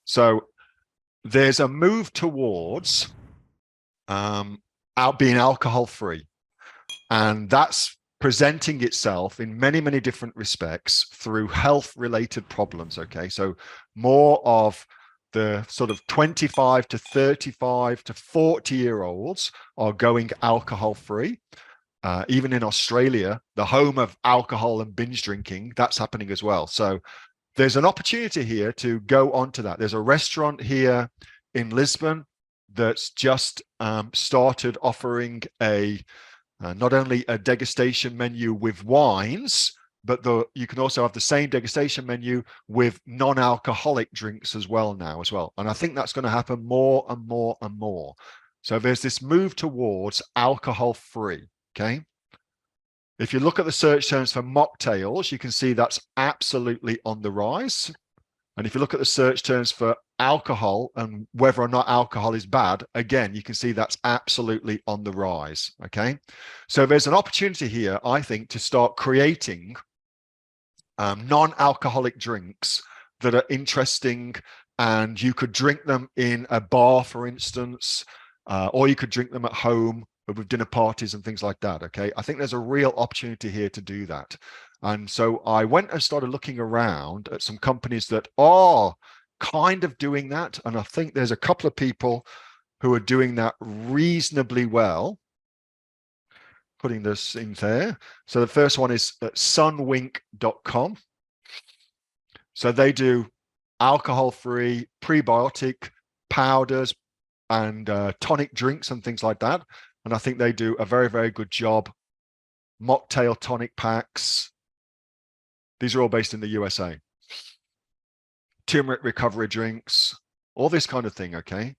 So there's a move towards being alcohol free, and that's presenting itself in many, many different respects through health related problems. Okay, so more of the sort of 25 to 35 to 40-year-olds are going alcohol free. Even in Australia, the home of alcohol and binge drinking, that's happening as well. So there's an opportunity here to go onto that. There's a restaurant here in Lisbon that's just started offering not only a degustation menu with wines, but you can also have the same degustation menu with non-alcoholic drinks as well now as well. And I think that's going to happen more and more and more. So there's this move towards alcohol free. Okay. If you look at the search terms for mocktails, you can see that's absolutely on the rise. And if you look at the search terms for alcohol and whether or not alcohol is bad, again, you can see that's absolutely on the rise. Okay. So there's an opportunity here, I think, to start creating non-alcoholic drinks that are interesting, and you could drink them in a bar, for instance, or you could drink them at home with dinner parties and things like that. Okay, I think there's a real opportunity here to do that. And so I went and started looking around at some companies that are kind of doing that, and I think there's a couple of people who are doing that reasonably well. Putting this in there. So the first one is sunwink.com. So they do alcohol-free prebiotic powders and tonic drinks and things like that. And I think they do a very, very good job. Mocktail tonic packs. These are all based in the USA. Turmeric recovery drinks, all this kind of thing, okay?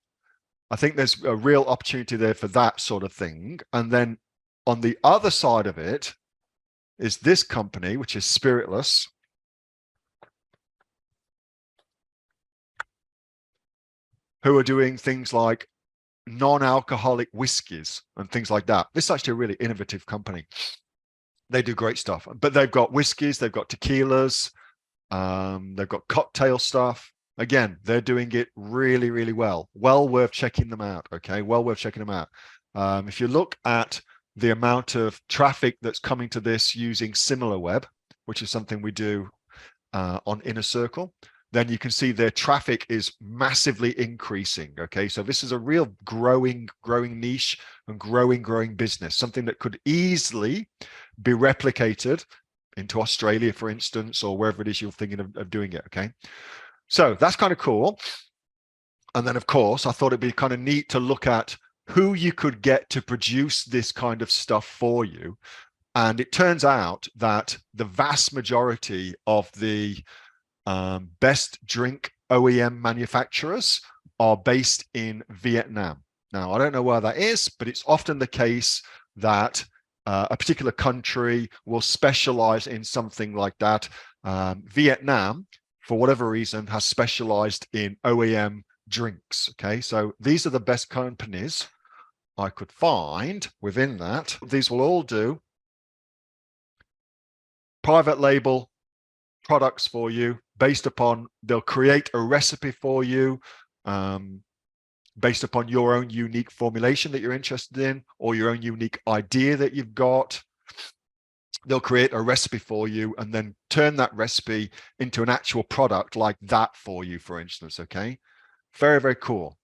I think there's a real opportunity there for that sort of thing. And then on the other side of it is this company, which is Spiritless, who are doing things like non-alcoholic whiskeys and things like that. This is actually a really innovative company. They do great stuff, but they've got whiskeys, they've got tequilas, they've got cocktail stuff. Again, they're doing it really, really well. Well worth checking them out. Okay, well worth checking them out. If you look at the amount of traffic that's coming to this using SimilarWeb, which is something we do on Inner Circle, then you can see their traffic is massively increasing. Okay, so this is a real growing niche and growing business, something that could easily be replicated into Australia, for instance, or wherever it is you're thinking of doing it. Okay, so that's kind of cool. And then, of course, I thought it'd be kind of neat to look at who you could get to produce this kind of stuff for you. And it turns out that the vast majority of the best drink OEM manufacturers are based in Vietnam. Now, I don't know why that is, but it's often the case that a particular country will specialize in something like that. Vietnam, for whatever reason, has specialized in OEM drinks. Okay, so these are the best companies I could find within that. These will all do private label products for you based upon, they'll create a recipe for you based upon your own unique formulation that you're interested in, or your own unique idea that you've got. They'll create a recipe for you and then turn that recipe into an actual product like that for you, for instance. Okay, very, very cool.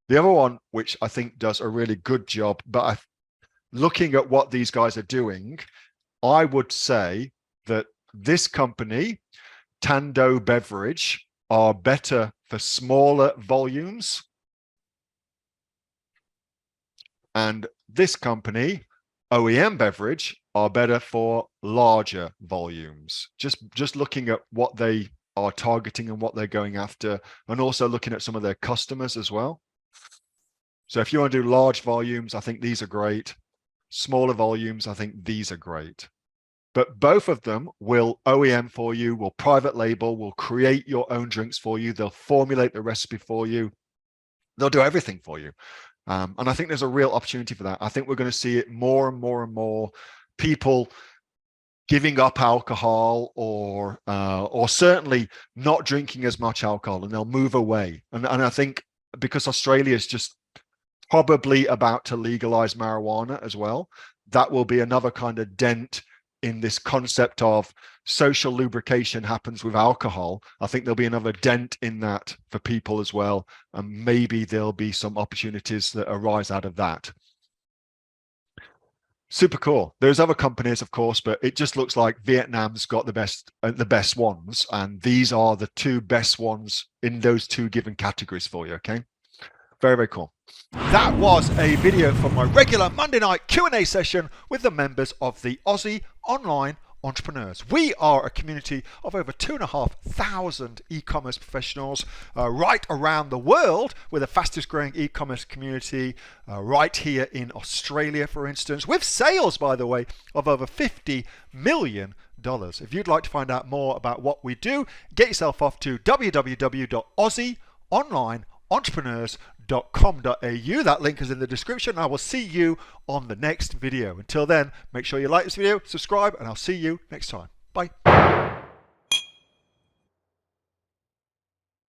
The other one, which I think does a really good job, but looking at what these guys are doing, I would say that this company, Tando Beverage, are better for smaller volumes. And this company, OEM Beverage, are better for larger volumes. Just looking at what they are targeting and what they're going after, and also looking at some of their customers as well. So if you want to do large volumes, I think these are great. Smaller volumes, I think these are great. But both of them will OEM for you, will private label, will create your own drinks for you. They'll formulate the recipe for you. They'll do everything for you. And I think there's a real opportunity for that. I think we're going to see it more and more and more. People giving up alcohol or certainly not drinking as much alcohol, and they'll move away. And I think because Australia is just probably about to legalize marijuana as well, that will be another kind of dent in this concept of social lubrication happens with alcohol. I think there'll be another dent in that for people as well, and maybe there'll be some opportunities that arise out of that. Super cool. There's other companies, of course, but it just looks like Vietnam's got the best ones, and these are the two best ones in those two given categories for you. Okay, very, very cool. That was a video from my regular Monday night Q&A session with the members of the Aussie Online Entrepreneurs. We are a community of over 2,500 e-commerce professionals right around the world. We're the fastest growing e-commerce community right here in Australia, for instance, with sales, by the way, of over $50 million. If you'd like to find out more about what we do, get yourself off to www.aussieonlineentrepreneurs.com.au. That link is in the description. I will see you on the next video. Until then, make sure you like this video, subscribe, and I'll see you next time. Bye.